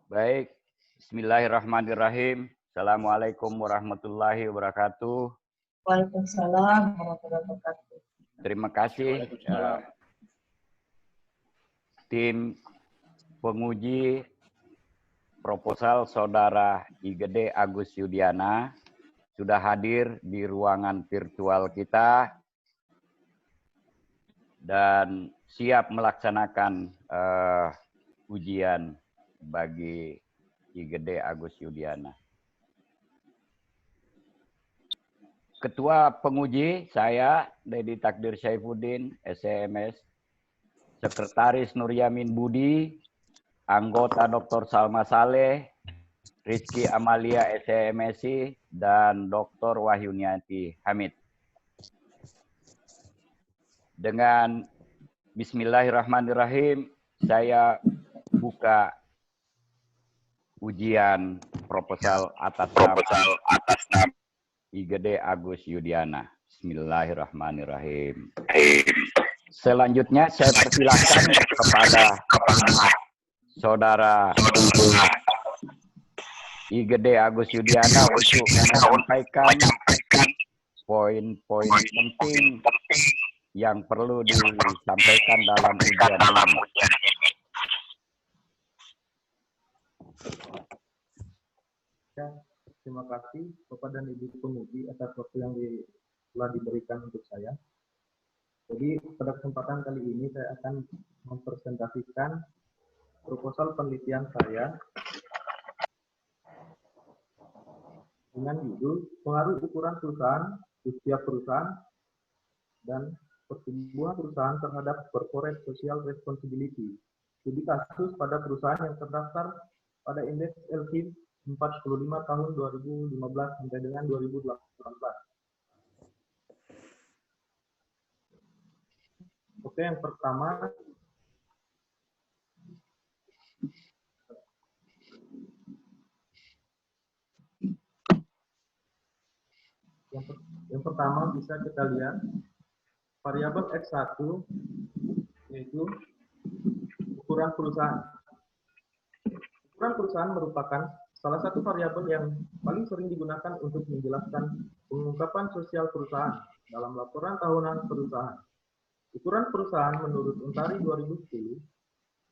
Baik, Bismillahirrahmanirrahim. Assalamualaikum warahmatullahi wabarakatuh. Waalaikumsalam warahmatullahi wabarakatuh. Terima kasih tim penguji proposal Saudara IGD Agus Yudiana sudah hadir di ruangan virtual kita dan siap melaksanakan ujian bagi IGD Agus Yudiana. Ketua penguji saya, Dedi Takdir Saifuddin, SCMS, Sekretaris Nur Yamin Budi, anggota Dr. Salma Saleh, Rizky Amalia SCMSI, dan Dr. Wahyuniati Hamid. Dengan Bismillahirrahmanirrahim, saya buka ujian proposal atas nama IGD Agus Yudiana. Bismillahirrahmanirrahim. Selanjutnya saya persilahkan kepada Saudara IGD Agus Yudiana untuk menyampaikan poin-poin penting yang perlu disampaikan dalam ujian ini. Terima kasih Bapak dan Ibu penguji atas waktu yang telah diberikan untuk saya. Jadi pada kesempatan kali ini saya akan mempresentasikan proposal penelitian saya dengan judul pengaruh ukuran perusahaan, usia perusahaan, dan pertumbuhan perusahaan terhadap corporate social responsibility. Studi kasus pada perusahaan yang terdaftar pada indeks LQ 45 tahun 2015 sampai dengan 2018. Oke, yang pertama yang pertama bisa kita lihat variabel X1 yaitu ukuran perusahaan. Ukuran perusahaan merupakan salah satu variabel yang paling sering digunakan untuk menjelaskan pengungkapan sosial perusahaan dalam laporan tahunan perusahaan. Ukuran perusahaan menurut Untari 2010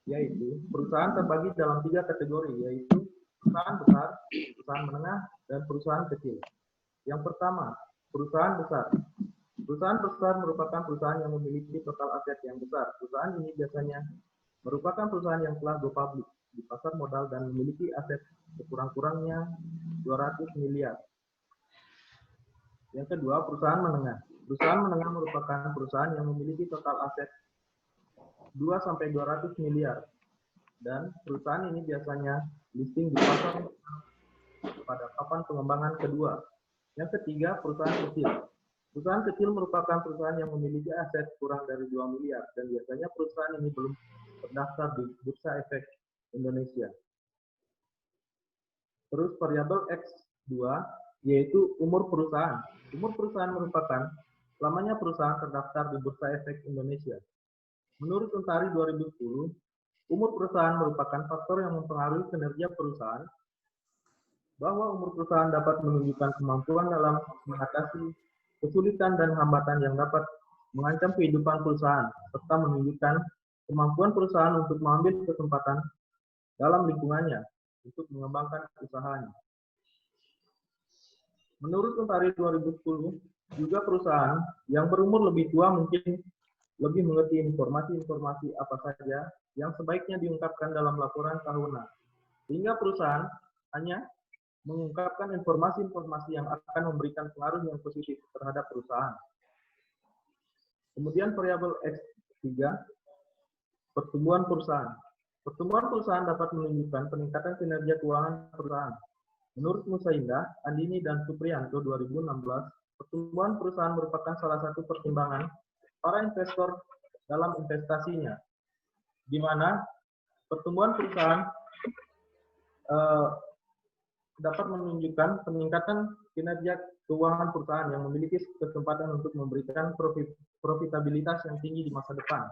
yaitu perusahaan terbagi dalam 3 kategori, yaitu perusahaan besar, perusahaan menengah, dan perusahaan kecil. Yang pertama, perusahaan besar. Perusahaan besar merupakan perusahaan yang memiliki total aset yang besar. Perusahaan ini biasanya merupakan perusahaan yang telah go public di pasar modal dan memiliki aset sekurang-kurangnya 200 miliar. Yang kedua, perusahaan menengah. Perusahaan menengah merupakan perusahaan yang memiliki total aset 2-200 miliar. Dan perusahaan ini biasanya listing di pasar pada papan pengembangan kedua. Yang ketiga, perusahaan kecil. Perusahaan kecil merupakan perusahaan yang memiliki aset kurang dari 2 miliar. Dan biasanya perusahaan ini belum terdaftar di Bursa Efek Indonesia. Terus variabel X2 yaitu umur perusahaan. Umur perusahaan merupakan lamanya perusahaan terdaftar di Bursa Efek Indonesia. Menurut Untari 2010, umur perusahaan merupakan faktor yang mempengaruhi kinerja perusahaan, bahwa umur perusahaan dapat menunjukkan kemampuan dalam mengatasi kesulitan dan hambatan yang dapat mengancam kehidupan perusahaan, serta menunjukkan kemampuan perusahaan untuk mengambil kesempatan dalam lingkungannya untuk mengembangkan usahanya. Menurut Untari 2010, juga perusahaan yang berumur lebih tua mungkin lebih mengerti informasi-informasi apa saja yang sebaiknya diungkapkan dalam laporan tahunan. Sehingga perusahaan hanya mengungkapkan informasi-informasi yang akan memberikan pengaruh yang positif terhadap perusahaan. Kemudian variabel X3, pertumbuhan perusahaan. Pertumbuhan perusahaan dapat menunjukkan peningkatan kinerja keuangan perusahaan. Menurut Musa Indah, Andini, dan Supriyanto 2016, pertumbuhan perusahaan merupakan salah satu pertimbangan para investor dalam investasinya, di mana pertumbuhan perusahaan dapat menunjukkan peningkatan kinerja keuangan perusahaan yang memiliki kesempatan untuk memberikan profitabilitas yang tinggi di masa depan.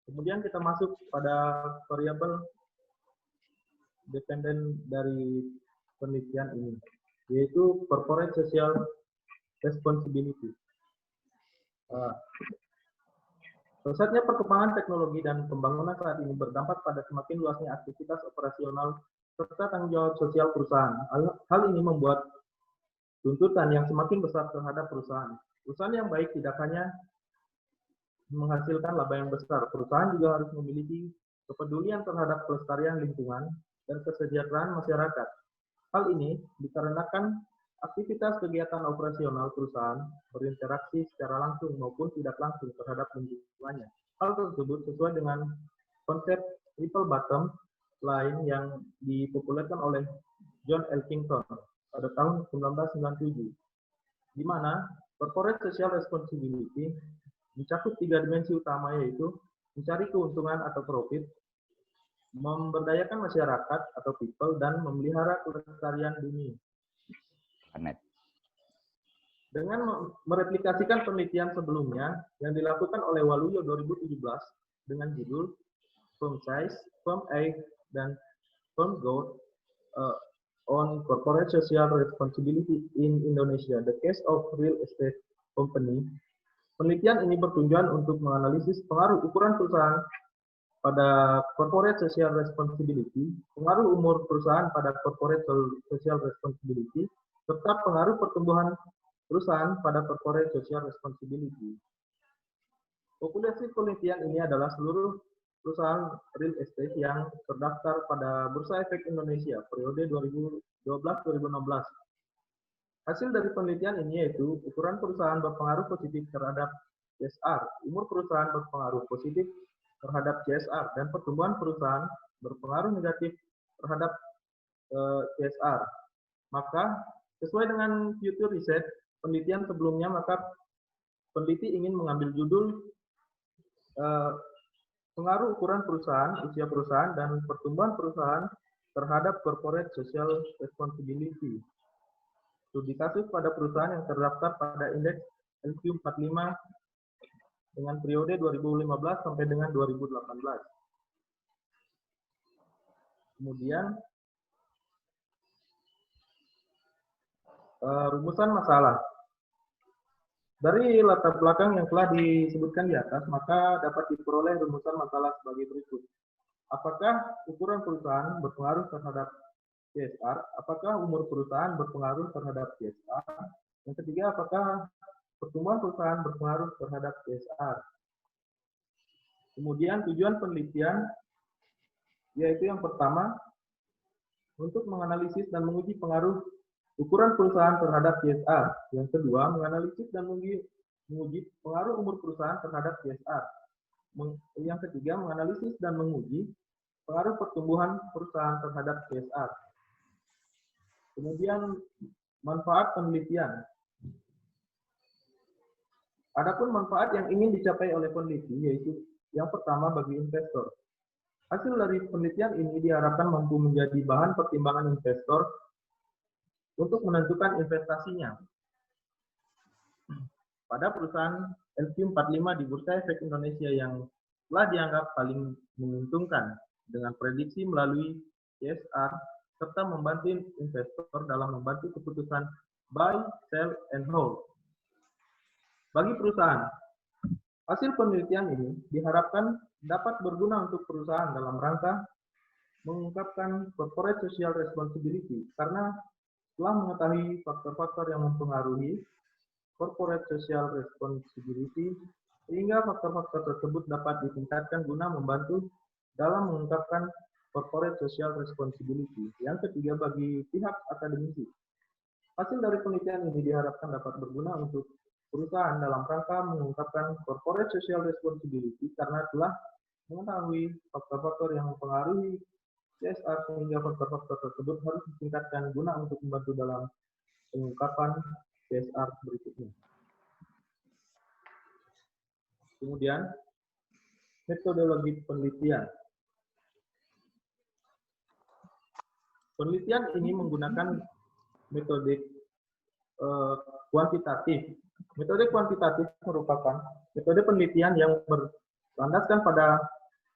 Kemudian kita masuk pada variabel dependen dari penelitian ini, yaitu corporate social responsibility. Pesatnya perkembangan teknologi dan pembangunan saat ini berdampak pada semakin luasnya aktivitas operasional serta tanggung jawab sosial perusahaan. Hal ini membuat tuntutan yang semakin besar terhadap perusahaan. Perusahaan yang baik tidak hanya menghasilkan laba yang besar, perusahaan juga harus memiliki kepedulian terhadap pelestarian lingkungan dan kesejahteraan masyarakat. Hal ini dikarenakan aktivitas kegiatan operasional perusahaan berinteraksi secara langsung maupun tidak langsung terhadap lingkungannya. Hal tersebut sesuai dengan konsep triple bottom line yang dipopulerkan oleh John Elkington pada tahun 1997, di mana corporate social responsibility mencakup 3 dimensi utama, yaitu mencari keuntungan atau profit, memberdayakan masyarakat atau people, dan memelihara kelestarian bumi. Dengan mereplikasikan penelitian sebelumnya yang dilakukan oleh Waluyo 2017 dengan judul Firm Size, Firm Age, dan Firm Growth on Corporate Social Responsibility in Indonesia, the Case of Real Estate Company. Penelitian ini bertujuan untuk menganalisis pengaruh ukuran perusahaan pada corporate social responsibility, pengaruh umur perusahaan pada corporate social responsibility, serta pengaruh pertumbuhan perusahaan pada corporate social responsibility. Populasi penelitian ini adalah seluruh perusahaan real estate yang terdaftar pada Bursa Efek Indonesia periode 2012-2016. Hasil dari penelitian ini yaitu ukuran perusahaan berpengaruh positif terhadap CSR, umur perusahaan berpengaruh positif terhadap CSR, dan pertumbuhan perusahaan berpengaruh negatif terhadap CSR. Maka sesuai dengan future research penelitian sebelumnya, maka peneliti ingin mengambil judul pengaruh ukuran perusahaan, usia perusahaan, dan pertumbuhan perusahaan terhadap corporate social responsibility. Studi kasus pada perusahaan yang terdaftar pada indeks LQ45 dengan periode 2015 sampai dengan 2018. Kemudian rumusan masalah. Dari latar belakang yang telah disebutkan di atas, maka dapat diperoleh rumusan masalah sebagai berikut. Apakah ukuran perusahaan berpengaruh terhadap CSR? Apakah umur perusahaan berpengaruh terhadap CSR? Yang ketiga, apakah pertumbuhan perusahaan berpengaruh terhadap CSR? Kemudian tujuan penelitian, yaitu yang pertama, untuk menganalisis dan menguji pengaruh ukuran perusahaan terhadap CSR. Yang kedua, menganalisis dan menguji pengaruh umur perusahaan terhadap CSR. Yang ketiga, menganalisis dan menguji pengaruh pertumbuhan perusahaan terhadap CSR. Kemudian, manfaat penelitian. Adapun manfaat yang ingin dicapai oleh peneliti, yaitu yang pertama bagi investor. Hasil dari penelitian ini diharapkan mampu menjadi bahan pertimbangan investor untuk menentukan investasinya pada perusahaan LQ45 di Bursa Efek Indonesia yang telah dianggap paling menguntungkan dengan prediksi melalui CSR, serta membantu investor dalam membantu keputusan buy, sell, and hold. Bagi perusahaan, hasil penelitian ini diharapkan dapat berguna untuk perusahaan dalam rangka mengungkapkan corporate social responsibility, karena telah mengetahui faktor-faktor yang mempengaruhi corporate social responsibility, sehingga faktor-faktor tersebut dapat ditingkatkan guna membantu dalam mengungkapkan corporate social responsibility. Yang ketiga, bagi pihak akademisi, hasil dari penelitian ini diharapkan dapat berguna untuk perusahaan dalam rangka mengungkapkan corporate social responsibility, karena telah mengetahui faktor-faktor yang mempengaruhi CSR, sehingga faktor-faktor tersebut harus ditingkatkan guna untuk membantu dalam pengungkapan CSR berikutnya. Kemudian, metodologi penelitian. Penelitian ini menggunakan metode kuantitatif. Metode kuantitatif merupakan metode penelitian yang berlandaskan pada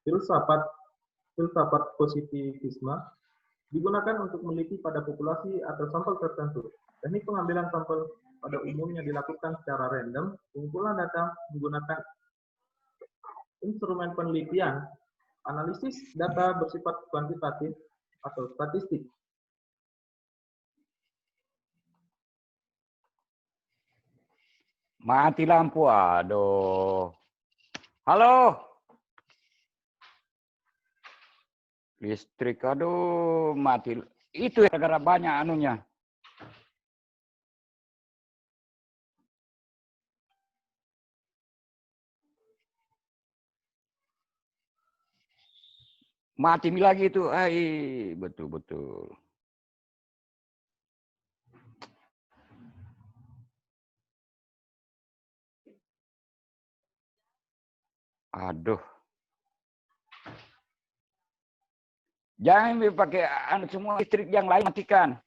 filsafat positivisme digunakan untuk meneliti pada populasi atau sampel tertentu. Teknik pengambilan sampel pada umumnya dilakukan secara random. Pengumpulan data menggunakan instrumen penelitian, analisis data bersifat kuantitatif atau statistik. Mati lampu, aduh. Halo. Listrik, aduh, mati. Itu ya gara banyak anunya. Mati lagi itu, betul-betul. Aduh. Jangan pakai semua listrik yang lain matikan.